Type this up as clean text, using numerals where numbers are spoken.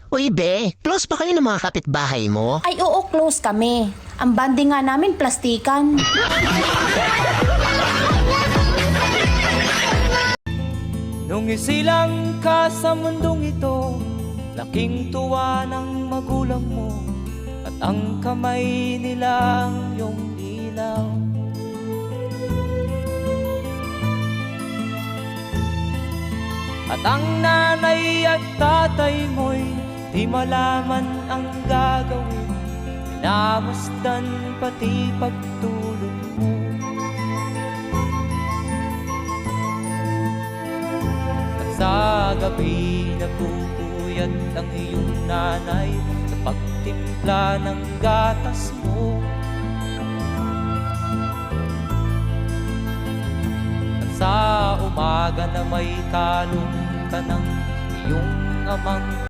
Uy, be, close ba kayo ng mga kapitbahay mo? Ay oo, close kami. Ang banding nga namin, plastikan. Nung isilang ka sa mundong ito, laking tuwa ng magulang mo, at ang kamay nila ang iyong ilaw. At ang nanay at tatay mo'y di malaman ang gagawin, minamasdan pati pagtulog mo. At sa gabi nagpupuyat ang iyong nanay sa pagtimpla ng gatas mo. At sa umaga na may kalong ka ng iyong amang